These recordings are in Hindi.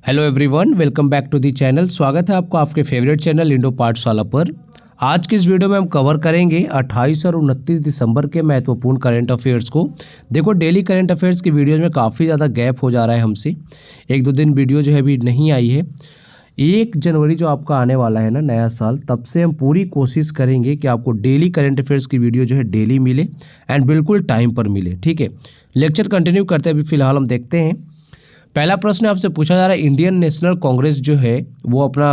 Hello everyone, welcome back to the channel. स्वागत है आपका आपके फेवरेट चैनल इंडो पाठशाला पर। आज की इस वीडियो में हम कवर करेंगे 28 और 29 दिसंबर के महत्वपूर्ण करंट अफेयर्स को। देखो, डेली करंट अफेयर्स की वीडियोज़ में काफ़ी ज़्यादा गैप हो जा रहा है हमसे, एक दो दिन वीडियो जो है अभी नहीं आई है। 1 जनवरी जो आपका आने वाला है ना, नया साल, तब से हम पूरी कोशिश करेंगे कि आपको डेली करंट अफेयर्स की वीडियो जो है डेली मिले एंड बिल्कुल टाइम पर मिले। ठीक है, लेक्चर कंटिन्यू करते हैं। अभी फिलहाल हम देखते हैं। पहला प्रश्न आपसे पूछा जा रहा है, इंडियन नेशनल कांग्रेस जो है वो अपना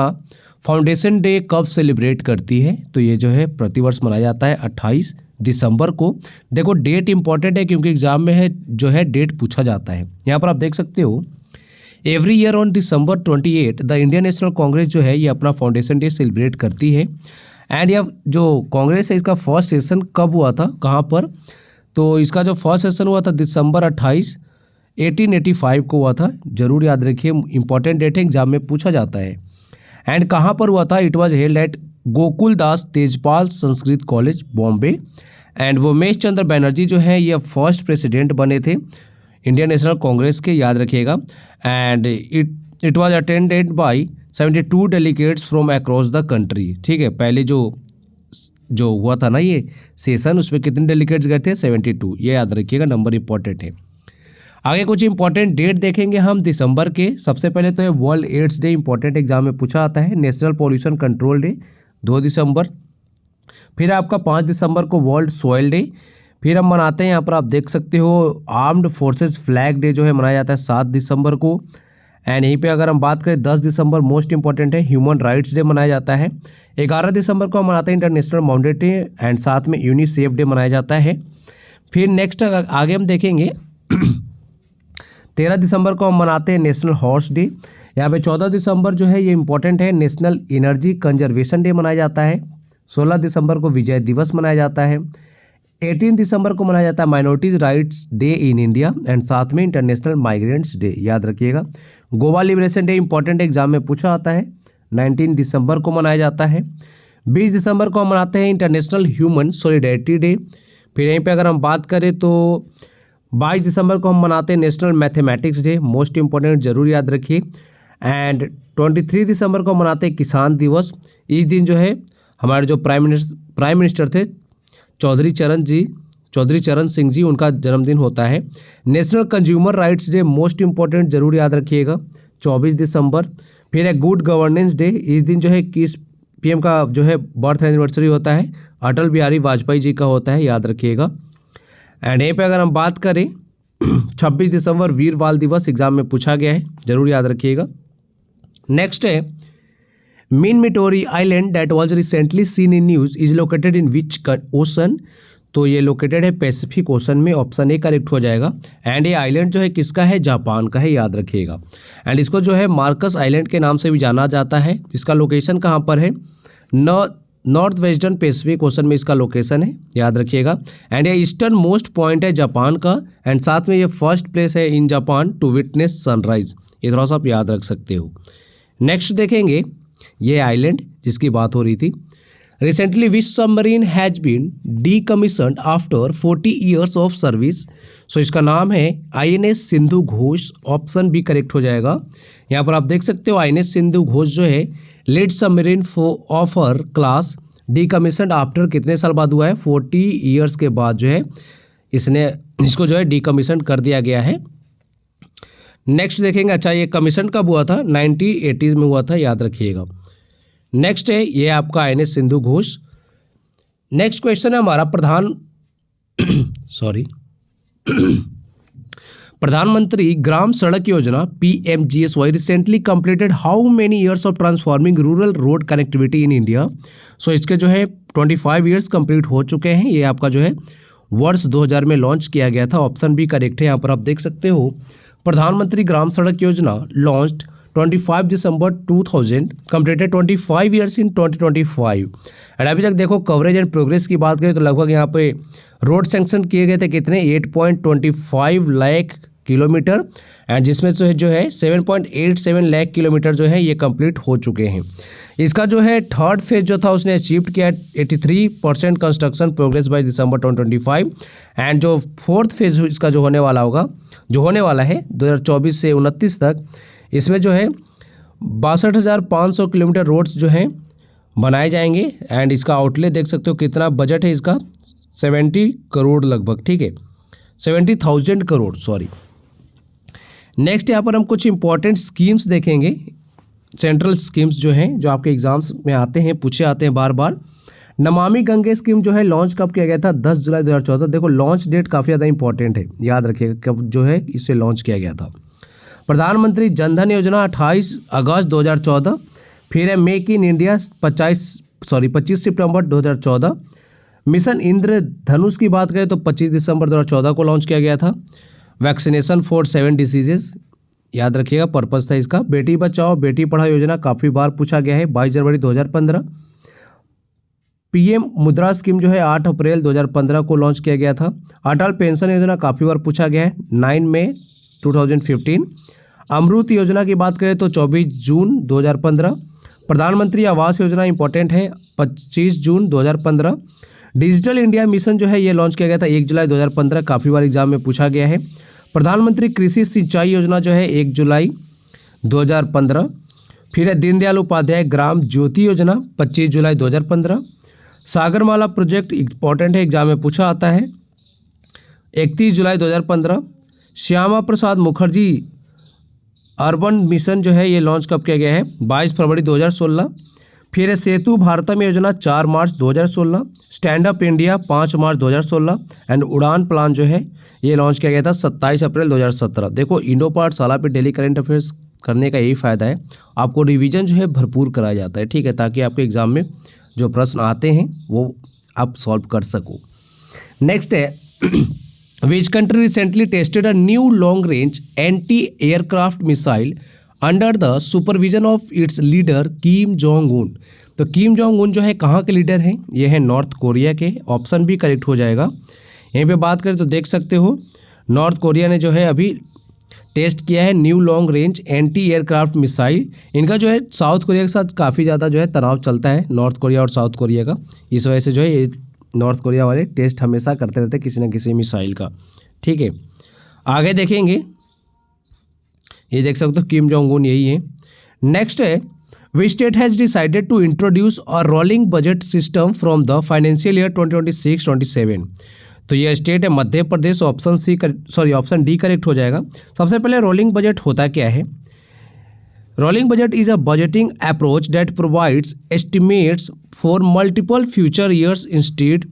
फाउंडेशन डे कब सेलिब्रेट करती है? तो ये जो है प्रतिवर्ष मनाया जाता है 28 दिसंबर को। देखो, डेट इंपॉर्टेंट है क्योंकि एग्जाम में है जो है डेट पूछा जाता है। यहाँ पर आप देख सकते हो, every year on December 28 the Indian national Congress जो है ये अपना फाउंडेशन डे सेलिब्रेट करती है। एंड यह जो कांग्रेस है इसका फर्स्ट सेशन कब हुआ था, कहाँ पर? तो इसका जो फर्स्ट सेशन हुआ था दिसंबर 28 1885 को हुआ था। जरूर याद रखिए, इंपॉर्टेंट डेट है, एग्जाम में पूछा जाता है। एंड कहाँ पर हुआ था? It was held at Gokul Das Tejpal Sanskrit college, Bombay. And Umesh Chandra Banerjee जो है ये फर्स्ट प्रेसिडेंट बने थे इंडियन नेशनल कांग्रेस के, याद रखिएगा। And it was attended by 72 delegates from across the country. ठीक है, पहले जो हुआ था ना ये सेशन, उसमें कितने डेलीगेट्स गए थे? 72। ये याद रखिएगा, नंबर इंपॉर्टेंट है। आगे कुछ इंपॉर्टेंट डेट देखेंगे हम दिसंबर के। सबसे पहले तो है world AIDS day, important exam में पूछा आता है। नेशनल पॉल्यूशन कंट्रोल डे 2 दिसंबर। फिर आपका 5 दिसंबर को वर्ल्ड सॉइल डे। फिर हम मनाते हैं, यहाँ पर आप देख सकते हो, आर्म्ड फोर्सेस फ्लैग डे जो है मनाया जाता है 7 दिसंबर को। एंड यहीं पे अगर हम बात करें 10 दिसंबर मोस्ट इंपॉर्टेंट है, ह्यूमन राइट्स डे मनाया जाता है। 11 दिसंबर को हम मनाते हैं इंटरनेशनल माउंटेन डे एंड साथ में यूनिसेफ डे मनाया जाता है। फिर नेक्स्ट आगे हम देखेंगे 13 दिसंबर को हम मनाते हैं नेशनल हॉर्स डे। यहाँ पे 14 दिसंबर जो है ये इंपॉर्टेंट है, नेशनल एनर्जी कंजर्वेशन डे मनाया जाता है। 16 दिसंबर को विजय दिवस मनाया जाता है। 18 दिसंबर को मनाया जाता है minorities rights day in India and साथ में इंटरनेशनल माइग्रेंट्स डे, याद रखिएगा। Goa liberation day important exam में पूछा आता है, 19 दिसंबर को मनाया जाता है। 20 दिसंबर को हम मनाते हैं इंटरनेशनल ह्यूमन सॉलिडेरिटी डे। फिर यहीं पर अगर हम बात करें तो 22 दिसंबर को हम मनाते हैं national mathematics day, most important, जरूर याद रखिए। एंड 23 दिसंबर को मनाते हैं किसान दिवस। इस दिन जो है हमारे जो प्राइम मिनिस्टर थे चौधरी चरण सिंह जी, उनका जन्मदिन होता है। National consumer rights day, most important, जरूर याद रखिएगा, 24 दिसंबर। फिर है गुड गवर्नेंस डे। इस दिन जो है किस पीएम का जो है बर्थ एनिवर्सरी होता है? अटल बिहारी वाजपेयी जी का होता है, याद रखिएगा। एंड यहीं पे अगर हम बात करें 26 दिसंबर वीर बाल दिवस, एग्जाम में पूछा गया है, जरूर याद रखिएगा। नेक्स्ट है Minamitori island that was recently seen in news is located in which ocean? तो ये लोकेटेड है पैसिफिक ओशन में, ऑप्शन ए करेक्ट हो जाएगा। एंड ये आइलैंड जो है किसका है? जापान का है, याद रखिएगा। एंड इसको जो है मार्कस आइलैंड के नाम से भी जाना जाता है। इसका लोकेशन कहाँ पर है? नॉर्थ वेस्टर्न पैसिफिक ओशन में इसका लोकेशन है, याद रखिएगा। एंड ये ईस्टर्न मोस्ट पॉइंट है जापान का। एंड साथ में ये फर्स्ट प्लेस है in Japan to witness sunrise, ये थोड़ा सा आप याद रख सकते हो। नेक्स्ट देखेंगे ये आइलैंड जिसकी बात हो रही थी। Recently which submarine has been decommissioned after 40 years of service? So इसका नाम है INS Sindhu Ghosh, option B correct हो जाएगा। यहाँ पर आप देख सकते हो INS सिंधु घोष जो है lead submarine of her class decommissioned after कितने साल बाद हुआ है? 40 ईयर्स के बाद जो है इसको जो है डीकमीशन कर दिया गया है। नेक्स्ट देखेंगे, अच्छा ये कमीशन कब हुआ था? 1980s में हुआ था, याद रखिएगा। नेक्स्ट है ये आपका INS Sindhu Ghosh. Next question है हमारा Pradhanmantri Gram Sadak Yojana PMGSY recently completed how many years of transforming rural road connectivity in India? So इसके जो है 25 ईयर्स कंप्लीट हो चुके हैं। ये आपका जो है वर्ष 2000 में लॉन्च किया गया था, ऑप्शन बी करेक्ट है। यहाँ पर आप देख सकते हो प्रधानमंत्री ग्राम सड़क योजना launched 25 December 2000, completed 25 years in 2025। And अभी तक देखो कवरेज एंड प्रोग्रेस की बात करें तो लगभग यहाँ पे रोड सैंक्शन किए गए थे कितने? 8.25 लाख किलोमीटर। एंड जिसमें जो है 7.87 लाख किलोमीटर जो है ये कंप्लीट हो चुके हैं। इसका जो है थर्ड फेज जो था उसने अचीव किया 83% construction progress by December 2025। And जो फोर्थ फेज इसका जो होने वाला है 2024 से 29 तक, इसमें जो है 62,500 किलोमीटर रोड्स जो हैं बनाए जाएंगे। एंड इसका आउटले देख सकते हो कितना बजट है इसका, 70 करोड़ लगभग, ठीक है, 70,000 करोड़, सॉरी। नेक्स्ट यहाँ पर हम कुछ इंपॉर्टेंट स्कीम्स देखेंगे, सेंट्रल स्कीम्स जो हैं, जो आपके एग्जाम्स में आते हैं, पूछे आते हैं बार बार। नमामि गंगे स्कीम जो है लॉन्च कब किया गया था, 10 जुलाई 2014। देखो लॉन्च डेट काफ़ी ज़्यादा इंपॉर्टेंट है, याद रखिएगा कब जो है इसे लॉन्च किया गया था। प्रधानमंत्री जनधन योजना 28 अगस्त 2014। फिर है मेक इन इंडिया 25 सितंबर 2014। मिशन इंद्रधनुष की बात करें तो 25 दिसंबर 2014 को लॉन्च किया गया था। वैक्सीनेशन फॉर 7 डिसीजेस, याद रखिएगा पर्पज़ था इसका। बेटी बचाओ बेटी पढ़ाओ योजना काफ़ी बार पूछा गया है, 22 जनवरी 2015। पीएम मुद्रा स्कीम जो है 8 अप्रैल 2015 को लॉन्च किया गया था। अटल पेंशन योजना काफ़ी बार पूछा गया है, 9 मई 2015। अमृत योजना की बात करें तो 24 जून 2015। प्रधानमंत्री आवास योजना इंपॉर्टेंट है, 25 जून 2015। डिजिटल इंडिया मिशन जो है ये लॉन्च किया गया था 1 जुलाई 2015, काफ़ी बार एग्जाम में पूछा गया है। प्रधानमंत्री कृषि सिंचाई योजना जो है 1 जुलाई 2015। फिर है दीनदयाल उपाध्याय ग्राम ज्योति योजना 25 जुलाई 2015। सागरमाला प्रोजेक्ट इंपॉर्टेंट है, एग्जाम में पूछा आता है, 31 जुलाई 2015। श्यामा प्रसाद मुखर्जी अर्बन मिशन जो है ये लॉन्च कब किया गया है, 22 फरवरी 2016। फिर है सेतु भारतम योजना 4 मार्च 2016। Stand up India 5 March 2016। And उड़ान प्लान जो है ये लॉन्च किया गया था 27 अप्रैल 2017। देखो इंडो पाठशाला पे डेली करंट अफेयर्स करने का यही फ़ायदा है, आपको रिवीजन जो है भरपूर कराया जाता है, ठीक है, ताकि आपके एग्ज़ाम में जो प्रश्न आते हैं वो आप सॉल्व कर सको। नेक्स्ट है which country recently tested a new long range anti aircraft missile under the supervision of its leader Kim Jong Un. तो किम जोंग उन जो है कहाँ के लीडर हैं, ये है नॉर्थ कोरिया के। ऑप्शन भी करेक्ट हो जाएगा। यहीं पे बात करें तो देख सकते हो नॉर्थ कोरिया ने जो है अभी टेस्ट किया है new long range anti aircraft missile. इनका जो है साउथ कोरिया के साथ काफ़ी ज़्यादा जो है तनाव चलता है, नॉर्थ कोरिया और साउथ कोरिया का। इस वजह से जो है ये नॉर्थ कोरिया वाले टेस्ट हमेशा करते रहते हैं किसी न किसी मिसाइल का, ठीक है। आगे देखेंगे, ये देख सकते हो किम जोंग उन यही है। नेक्स्ट है which state has decided to introduce a rolling budget system from the financial year 2026-27। तो ये स्टेट है Madhya Pradesh. Option D correct हो जाएगा। सबसे पहले रोलिंग बजट होता क्या है। Rolling budget is a budgeting approach that provides estimates for multiple future years instead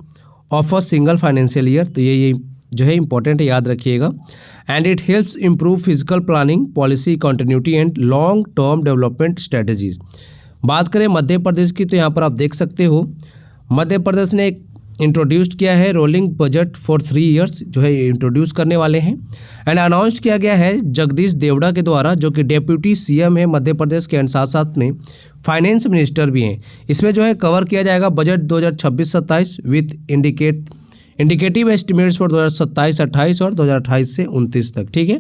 of a single financial year. तो ये जो है इंपॉर्टेंट है, याद रखिएगा। And it helps improve physical planning, policy continuity and long term development strategies. बात करें मध्य प्रदेश की तो यहाँ पर आप देख सकते हो मध्य प्रदेश ने इंट्रोड्यूस्ड किया है रोलिंग बजट फॉर 3 ईयर्स, जो है इंट्रोड्यूस करने वाले हैं। एंड अनाउंस किया गया है जगदीश देवड़ा के द्वारा, जो कि डेप्यूटी सीएम है मध्य प्रदेश के, एंड साथ साथ में फाइनेंस मिनिस्टर भी हैं। इसमें जो है कवर किया जाएगा budget 2026-27 with indicative estimates for 2027-28 और 2028 से 29 तक, ठीक है।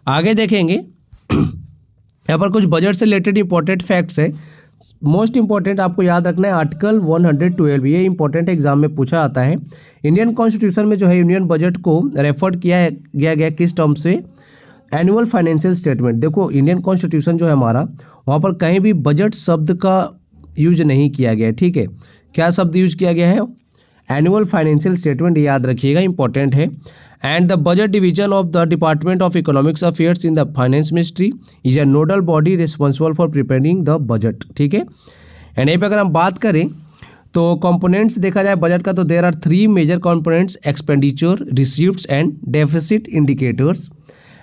आगे देखेंगे यहाँ पर कुछ बजट से रिलेटेड इंपॉर्टेंट फैक्ट्स है। मोस्ट इंपॉर्टेंट आपको याद रखना है आर्टिकल 112, ये इंपॉर्टेंट एग्जाम में पूछा आता है। इंडियन कॉन्स्टिट्यूशन में जो है यूनियन बजट को रेफर किया गया किस टर्म से, एनुअल फाइनेंशियल स्टेटमेंट। देखो इंडियन कॉन्स्टिट्यूशन जो है हमारा, वहाँ पर कहीं भी बजट शब्द का यूज नहीं किया गया है, ठीक है। क्या शब्द यूज किया गया है, एनुअल फाइनेंशियल स्टेटमेंट, याद रखिएगा इंपॉर्टेंट है। And the budget division of the department of economics affairs in the finance ministry is a nodal body responsible for preparing the budget, ठीक है। एंड यहीं पर अगर हम बात करें तो कंपोनेंट्स देखा जाए बजट का, तो there are 3 major components, expenditure, receipts and deficit indicators.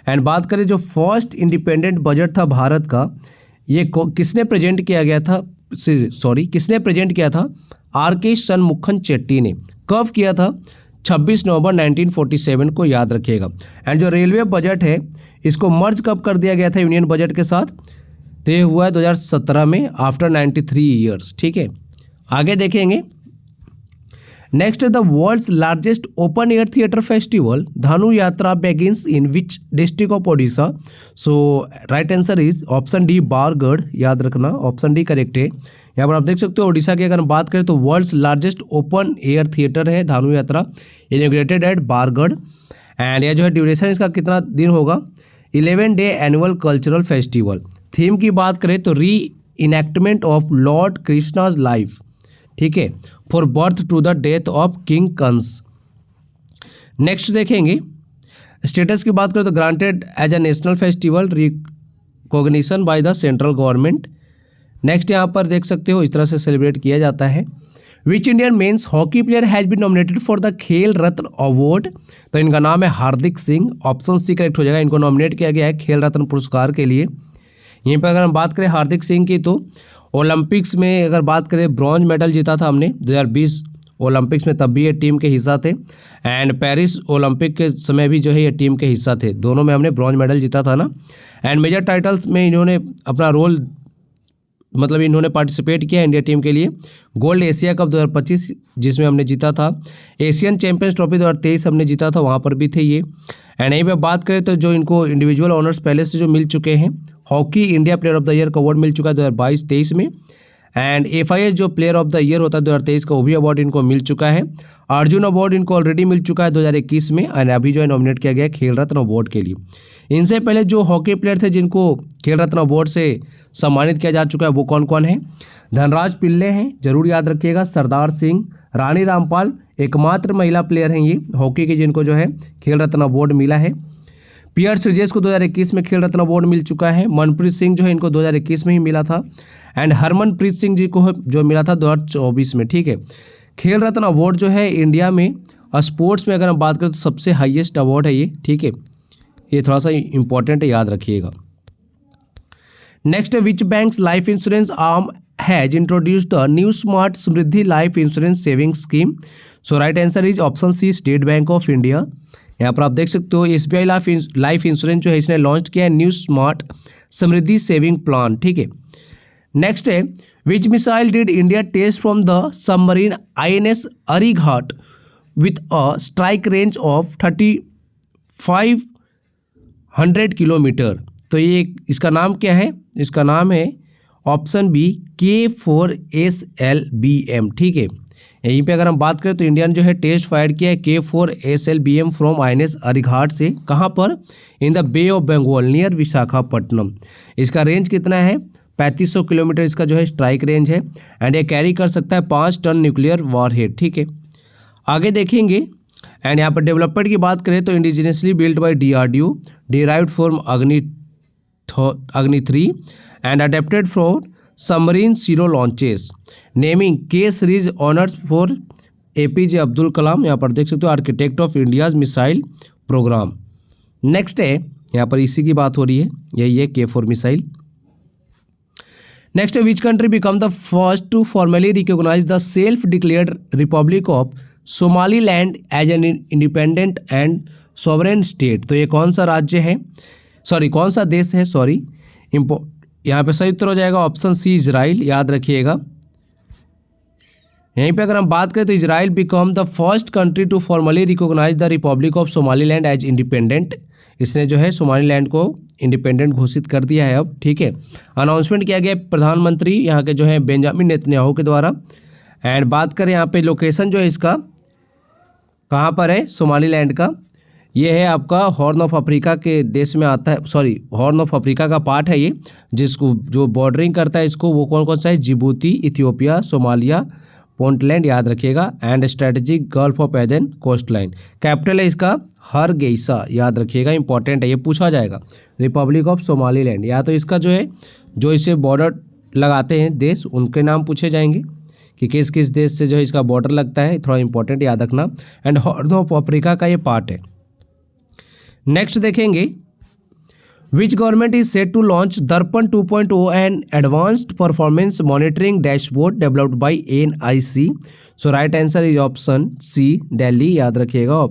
And बात करें जो फर्स्ट इंडिपेंडेंट बजट था भारत का, ये किसने प्रेजेंट किया था, आर.के. शनमुखन चेट्टी ने। कब किया था, 26 नवंबर 1947 को, याद रखिएगा। एंड जो रेलवे बजट है इसको मर्ज कब कर दिया गया था यूनियन बजट के साथ, तो ये हुआ है 2017 में, आफ्टर 93 ईयर्स, ठीक है। आगे देखेंगे next, the world's largest open air theatre festival Dhanu Yatra begins in which district of Odisha. So right answer is option D Bargarh, याद रखना ऑप्शन डी करेक्ट है। यहाँ पर आप देख सकते हो ओडिशा की अगर हम बात करें तो world's largest open air theatre है धानु यात्रा, इनॉग्रेटेड एट बारगढ़। एंड यह जो है ड्यूरेशन इसका कितना दिन होगा, 11 day annual cultural festival. Theme की बात करें तो reenactment of lord Krishna's life, ठीक है, for birth to the death of king Kansa. Next देखेंगे स्टेटस की बात करें तो granted as a national festival recognition by the central government. Next यहाँ पर देख सकते हो इस तरह से सेलिब्रेट किया जाता है। Which Indian men's hockey player has been nominated for the Khel Ratna award, तो इनका नाम है Hardik Singh, option C correct हो जाएगा। इनको नॉमिनेट किया गया है खेल रत्न पुरस्कार के लिए। यहीं पर अगर हम बात करें हार्दिक सिंह की तो ओलंपिक्स में अगर बात करें ब्रॉन्ज मेडल जीता था हमने 2020 ओलंपिक्स में, तब भी ये टीम के हिस्सा थे, एंड पेरिस ओलंपिक के समय भी जो है ये टीम के हिस्सा थे, दोनों में हमने ब्रॉन्ज मेडल जीता था ना। एंड मेजर टाइटल्स में इन्होंने अपना रोल मतलब इन्होंने पार्टिसिपेट किया इंडिया टीम के लिए। गोल्ड एशिया कप 2025 जिसमें हमने जीता था, एशियन चैंपियंस ट्रॉफी 2023 हमने जीता था, वहाँ पर भी थे ये। एंड यहीं पे बात करें तो जो इनको इंडिविजुअल ऑनर्स पहले से जो मिल चुके हैं, hockey India player of the year का अवार्ड मिल चुका है 2022-23 में, एंड FIS जो प्लेयर ऑफ द ईयर होता है 2023 का वो भी अवार्ड इनको मिल चुका है। अर्जुन अवार्ड इनको ऑलरेडी मिल चुका है 2021 में, एंड अभी जो है नॉमिनेट किया गया है खेल रत्न अवार्ड के लिए। इनसे पहले जो हॉकी प्लेयर थे जिनको खेल रत्न अवार्ड से सम्मानित किया जा चुका है वो कौन कौन है? धनराज पिल्ले हैं, जरूर याद रखिएगा, सरदार सिंह, रानी रामपाल एकमात्र महिला प्लेयर हैं ये हॉकी के जिनको जो है खेल रत्न अवार्ड मिला है। PR श्रीजेश को 2021 में खेल रत्न अवार्ड मिल चुका है। मनप्रीत सिंह जो है इनको 2021 में ही मिला था, एंड हरमनप्रीत सिंह जी को जो मिला था 2024 में, ठीक है। खेल रत्न अवार्ड जो है इंडिया में स्पोर्ट्स में अगर हम बात करें तो सबसे हाईएस्ट अवार्ड है ये, ठीक है, ये थोड़ा सा इंपॉर्टेंट है, याद रखिएगा। नेक्स्ट है which bank's life insurance arm has introduced the new smart Samriddhi life insurance saving scheme, so right answer is option C State Bank of India. यहाँ पर आप देख सकते हो SBI लाइफ इंश्योरेंस जो है इसने लॉन्च किया है new smart Samriddhi saving plan, ठीक है। नेक्स्ट है which missile did India test from the submarine INS Arighaat with a strike range of 3500 kilometre, तो ये इसका नाम क्या है? इसका नाम है ऑप्शन बी K4SLBM, ठीक है। यहीं पे अगर हम बात करें तो इंडिया ने जो है टेस्ट फायर किया है K4SLBM फ्रॉम INS अरीघाट से, कहाँ पर? In the Bay of Bengal near Visakhapatnam. इसका रेंज कितना है? 3500 किलोमीटर इसका जो है स्ट्राइक रेंज है, एंड ये कैरी कर सकता है 5 टन न्यूक्लियर वॉरहेड, ठीक है। आगे देखेंगे, एंड यहाँ पर डेवलपमेंट की बात करें तो indigenously build by DRDO, derived from Agni 3 and adapted for submarine सीरो launches, naming K series honours for APJ Abdul Kalam, यहाँ पर देख सकते हो architect of India's missile programme. Next है यहाँ पर इसी की बात हो रही है, यही है K4 मिसाइल। नेक्स्ट है which country become the first to formally recognise the self declared republic of Somaliland as an independent and sovereign state, तो ये कौन सा राज्य है, सॉरी कौन सा देश है, सॉरी यहाँ पे सही उत्तर हो जाएगा ऑप्शन सी इजराइल, याद रखिएगा। यहीं पे अगर हम बात करें तो Israel become the first country to formally recognise the republic of Somaliland as independent, इसने जो है सोमालीलैंड को इंडिपेंडेंट घोषित कर दिया है अब, ठीक है। अनाउंसमेंट किया गया प्रधानमंत्री यहाँ के जो है बेंजामिन नेतन्याहू के द्वारा। एंड बात करें यहाँ पे लोकेशन जो है इसका कहाँ पर है सोमालीलैंड का, ये है आपका हॉर्न ऑफ अफ्रीका के देश में आता है, सॉरी हॉर्न ऑफ अफ्रीका का पार्ट है ये, जिसको जो बॉर्डरिंग करता है इसको वो कौन कौन सा है? जिबूती, इथियोपिया, सोमालिया, पुंटलैंड, याद रखिएगा, and strategic Gulf of Aden coastline. Capital है इसका हरगेइसा, याद रखिएगा, इंपॉर्टेंट है, ये पूछा जाएगा। रिपब्लिक ऑफ सोमालीलैंड, या तो इसका जो है जो इसे बॉर्डर लगाते हैं देश उनके नाम पूछे जाएंगे कि किस किस देश से जो है इसका बॉर्डर लगता है, थोड़ा इंपॉर्टेंट याद रखना। एंड हॉर्न ऑफ अफ्रीका का ये पार्ट है। नेक्स्ट देखेंगे which government is set to launch Darpan 2.0 and advanced performance monitoring dashboard developed by NIC, so right answer is option C Delhi, याद रखिएगा।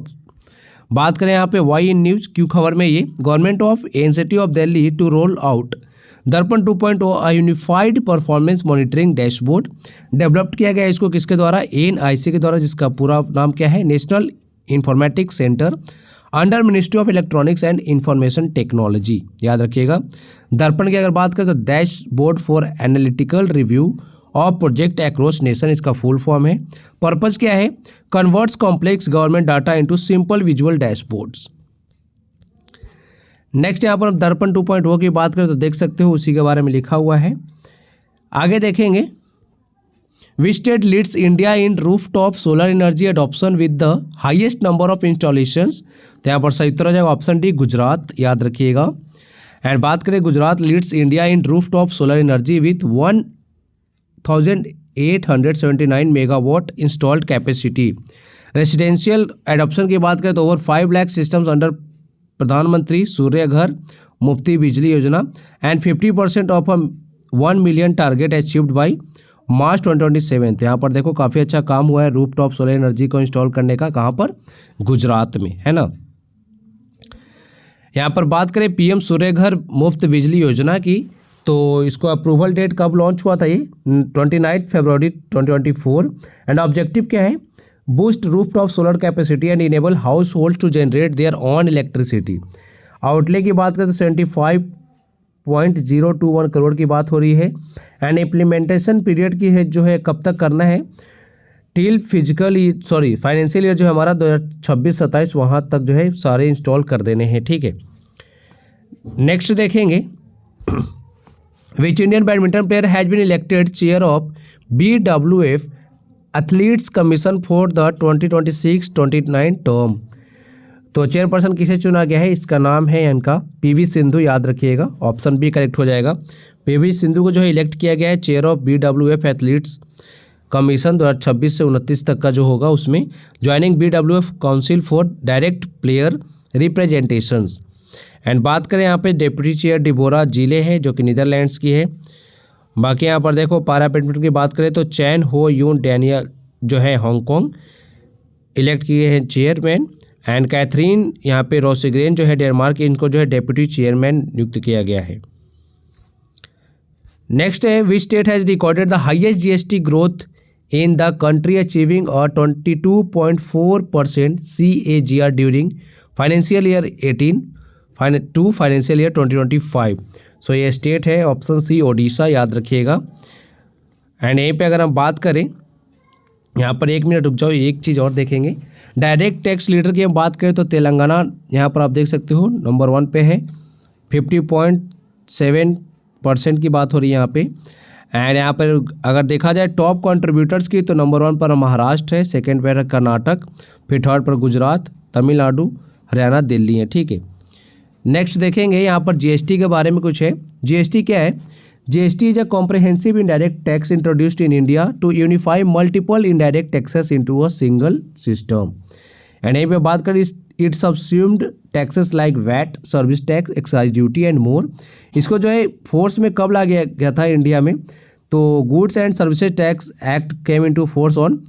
बात करें यहाँ पे वाई इन न्यूज क्यों खबर में, ये government of NCT of Delhi to roll out Darpan 2.0 a unified performance monitoring dashboard, developed किया गया इसको किसके द्वारा? NIC के द्वारा, जिसका पूरा नाम क्या है? National informatics centre under ministry of electronics and information technology, याद रखिएगा। दर्पण की अगर बात करें तो dashboard for analytical review of project across nation, इसका फुल फॉर्म है। पर्पज क्या है? Converts complex government data into simple visual dashboards. Next यहाँ पर दर्पण 2.0 की बात करें तो देख सकते हो उसी के बारे में लिखा हुआ है। आगे देखेंगे, which state leads India in rooftop solar energy adoption with the highest number of installations. तो यहाँ पर सही उत्तर हो जाएगा ऑप्शन डी, गुजरात, याद रखिएगा। एंड बात करें Gujarat leads India in rooftop solar energy with 1879 megawatt installed capacity. Residential adoption की बात करें तो ओवर 5 लाख सिस्टम्स अंडर प्रधानमंत्री सूर्य घर मुफ्ती बिजली योजना and 50% of 1 million target achieved by मार्च 2027। यहाँ पर देखो काफ़ी अच्छा काम हुआ है रूफटॉप सोलर एनर्जी को इंस्टॉल करने का, कहाँ पर, गुजरात में, है ना। यहाँ पर बात करें पीएम सूर्य घर मुफ्त बिजली योजना की, तो इसको अप्रूवल डेट कब लॉन्च हुआ था, ये 29 फरवरी 2024। एंड ऑब्जेक्टिव क्या है, boost rooftop solar capacity and enable household to generate their own electricity. Outlay की बात करें तो 75.021 करोड़ की बात हो रही है। एंड इम्प्लीमेंटेशन पीरियड की है जो है कब तक करना है, टिल फाइनेंशियल ईयर जो है हमारा 2026-27 वहाँ तक जो है सारे इंस्टॉल कर देने हैं, ठीक है। नेक्स्ट देखेंगे, which Indian badminton player has been elected chair of BWF athletes commission for the 2026-29 term. तो चेयरपर्सन किसे चुना गया है, इसका नाम है इनका PV सिंधु, याद रखिएगा, ऑप्शन बी करेक्ट हो जाएगा। PV सिंधु को जो है इलेक्ट किया गया है chair of BWF athletes commission 2026 से 29 तक का जो होगा उसमें, joining BWF council for direct player representations. And बात करें यहाँ पे डेप्यूटी चेयर डिबोरा जिले है जो कि नीदरलैंड्स की है। बाकी यहाँ पर देखो पारा बैडमिंटन की बात करें तो चैन हो यून डैनियल जो है हांगकांग इलेक्ट किए हैं चेयरमैन। एंड कैथरीन यहाँ पे रोसिग्रेन जो है डेनमार्क, इनको जो है डेप्यूटी चेयरमैन नियुक्त किया गया है। नेक्स्ट है, which state has recorded the highest GST growth in the country achieving a 22.4% CAGR during financial year 18 to financial year 2025। So ये स्टेट है ऑप्शन सी, ओडिशा, याद रखिएगा। एंड यहीं पे अगर हम बात करें, यहाँ पर 1 मिनट रुक जाओ, एक चीज़ और देखेंगे। डायरेक्ट टैक्स लीडर की हम बात करें तो तेलंगाना यहाँ पर आप देख सकते हो नंबर 1 पे है, 50.7% की बात हो रही है यहाँ पे। एंड यहाँ पर अगर देखा जाए टॉप कंट्रीब्यूटर्स की तो नंबर 1 पर महाराष्ट्र है, सेकंड पर है कर्नाटक, फिर थर्ड पर गुजरात, तमिलनाडु, हरियाणा, दिल्ली है, ठीक है। नेक्स्ट देखेंगे यहाँ पर GST के बारे में कुछ है। GST क्या है, GST is a comprehensive indirect tax introduced in India to unify multiple indirect taxes into a single system. And यहीं पे बात करें it subsumed taxes like VAT, service tax, excise duty and more. इसको जो है फोर्स में कब ला गया था इंडिया में, तो goods and services tax act came into force on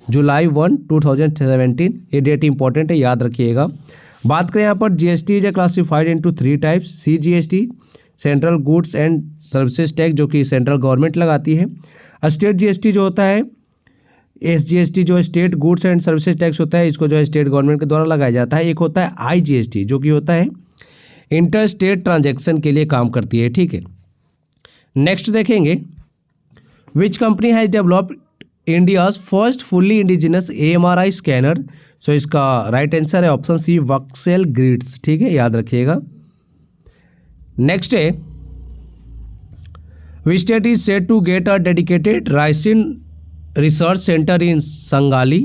July 1, 2017। ये डेट इंपॉर्टेंट है, याद रखिएगा। बात करें यहाँ पर GST is classified into 3 types, CGST central goods and services tax जो कि सेंट्रल गवर्नमेंट लगाती है। स्टेट GST जो होता है, SGST जो state goods and services tax होता है, इसको जो है स्टेट गवर्नमेंट के द्वारा लगाया जाता है। एक होता है IGST जो कि होता है इंटर स्टेट ट्रांजेक्शन के लिए काम करती है, ठीक है। नेक्स्ट देखेंगे, which company has developed India's first fully indigenous AMRI scanner. So इसका राइट आंसर है ऑप्शन सी, वक्सेल ग्रिड्स, ठीक है, याद रखिएगा। नेक्स्ट है, which state is set to get a dedicated raisin research centre in Sangli.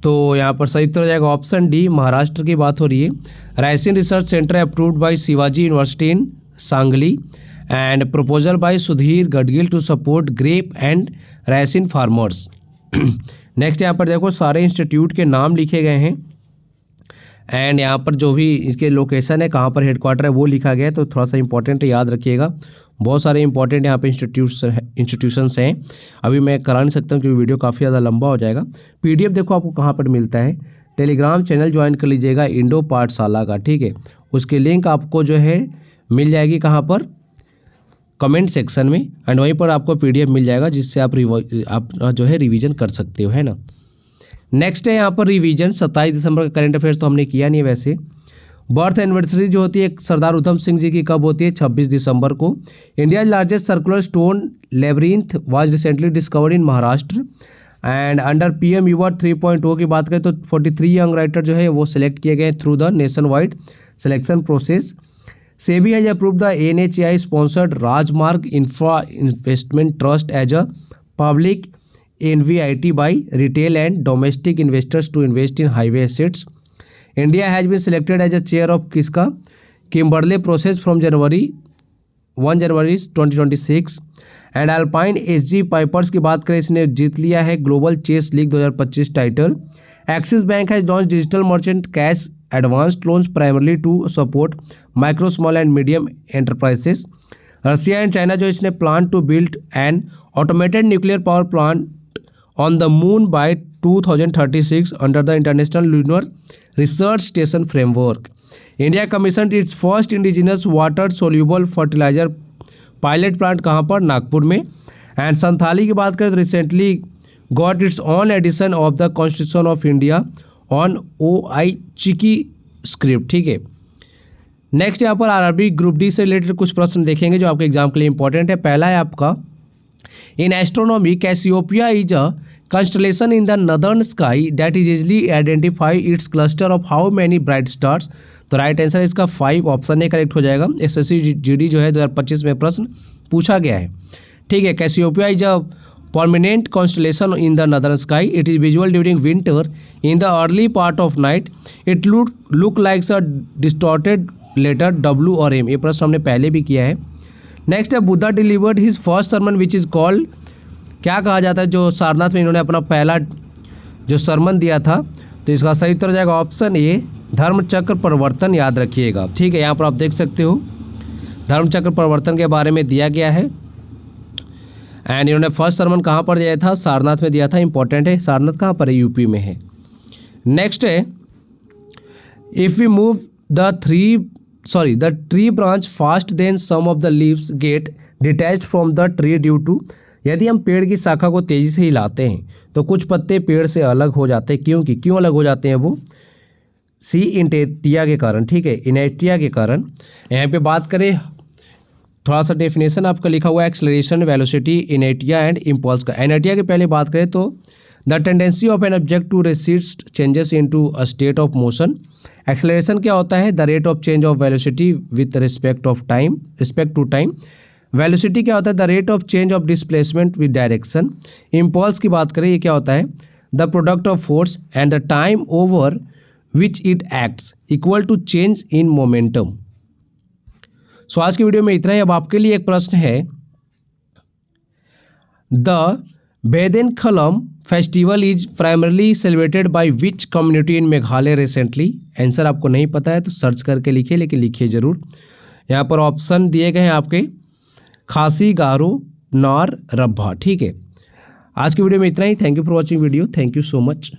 तो यहाँ पर सही उत्तर हो जाएगा ऑप्शन डी, महाराष्ट्र की बात हो रही है। Raisin research centre approved by Shivaji university in Sangli and proposal by Sudhir Gadgil to support grape and raisin farmers. Next यहाँ पर देखो सारे इंस्टीट्यूट के नाम लिखे गए हैं एंड यहाँ पर जो भी इसके लोकेशन है, कहाँ पर हेडक्वार्टर है वो लिखा गया है, तो थोड़ा सा इंपॉर्टेंट है, याद रखिएगा। बहुत सारे इंपॉर्टेंट यहाँ पे इंस्टीट्यूशंस हैं। अभी मैं करा नहीं सकता हूँ क्योंकि वीडियो काफ़ी ज़्यादा लंबा हो जाएगा। PDF देखो आपको कहाँ पर मिलता है, टेलीग्राम चैनल ज्वाइन कर लीजिएगा इंडो पाठशाला का, ठीक है। उसकी लिंक आपको जो है मिल जाएगी कहाँ पर, कमेंट सेक्शन में, एंड वहीं पर आपको PDF मिल जाएगा जिससे आप जो है रिवीजन कर सकते हो, है ना। नेक्स्ट है यहाँ पर रिवीजन 27 दिसंबर का करंट अफेयर्स तो हमने किया नहीं है वैसे। बर्थ एनिवर्सरी जो होती है सरदार उधम सिंह जी की कब होती है, 26 दिसंबर को। India largest circular stone labyrinth was recently discovered in Maharashtra. And under PM युवा 3.0 की बात करें तो 43 यंग राइटर जो है वो सिलेक्ट किए गए through the nation wide selection process. SEBI has approved the NHAI sponsored Rajmarg Infra Investment Trust as a public NVIT by retail and domestic investors to invest in highway assets. India has been selected as a chair of किसका Kimberley process from 1 January 2026 and Alpine SG pipers की बात करें, इसने जीत लिया है global chess league 2025 title. Axis bank has launch digital merchant cash advanced loans primarily to support micro small and medium enterprises. Russia and China जो इसने plan to build an automated nuclear power plant on the moon by 2036 under the international lunar research station framework. India commissioned its first indigenous water soluble fertiliser pilot plant कहाँ पर? नागपुर में. एंड संथाली की बात करें तो recently got its own edition of the constitution of India on OICकी स्क्रिप्ट. ठीक है. नेक्स्ट यहाँ पर आरआरबी ग्रुप डी से रिलेटेड कुछ प्रश्न देखेंगे जो आपके एग्जाम के लिए इंपॉर्टेंट है. पहला है आपका, इन astronomy Cassiopeia is a constellation in the northern sky that is easily identify its cluster of how many bright stars. तो राइट आंसर इसका 5 ऑप्शन ए करेक्ट हो जाएगा. SSC GD जो है 2025 में प्रश्न पूछा गया है. ठीक है. Cassiopeia is a permanent constellation in the northern sky. It is visual during winter in the early part of night. It look likes a distorted letter W और M. ये प्रश्न हमने पहले भी किया है. नेक्स्ट है, Buddha delivered his first sermon which is called, क्या कहा जाता है जो सारनाथ में इन्होंने अपना पहला जो सरमन दिया था? तो इसका सही उत्तर हो जाएगा ऑप्शन ए, धर्मचक्र प्रवर्तन. याद रखिएगा. ठीक है. यहाँ पर आप देख सकते हो धर्मचक्र प्रवर्तन के बारे में दिया गया है. एंड इन्होंने फर्स्ट सरमन कहाँ पर दिया था? सारनाथ में दिया था. इंपॉर्टेंट है. सारनाथ कहाँ पर है? यूपी में है. नेक्स्ट है, if we move the tree branch fast then some of the leaves get detached from the tree due to. यदि हम पेड़ की शाखा को तेज़ी से हिलाते हैं तो कुछ पत्ते पेड़ से अलग हो जाते हैं. क्यों अलग हो जाते हैं? वो सी इनर्टिया के कारण. ठीक है. इनर्टिया के कारण. यहाँ पे बात करें, थोड़ा सा डेफिनेशन आपका लिखा हुआ है, acceleration, velocity, inertia and impulse का. इनर्टिया के पहले बात करें तो the tendency of an object to resist changes into a state of motion. Acceleration क्या होता है? The rate of change of velocity with respect to time. Velocity क्या होता है? The rate of change of displacement with direction. Impulse की बात करें, ये क्या होता है? The product of force and the time over which it acts equal to change in momentum. So आज की वीडियो में इतना ही. अब आपके लिए एक प्रश्न है, the Behdienkhlam festival is primarily celebrated by which community in Meghalaya recently. Answer आपको नहीं पता है तो सर्च करके लिखिए, लेकिन लिखिए जरूर. यहाँ पर ऑप्शन दिए गए हैं आपके, खासी, गारो, नार, रब्भा. ठीक है. आज की वीडियो में इतना ही. Thank you for watching video. Thank you so much.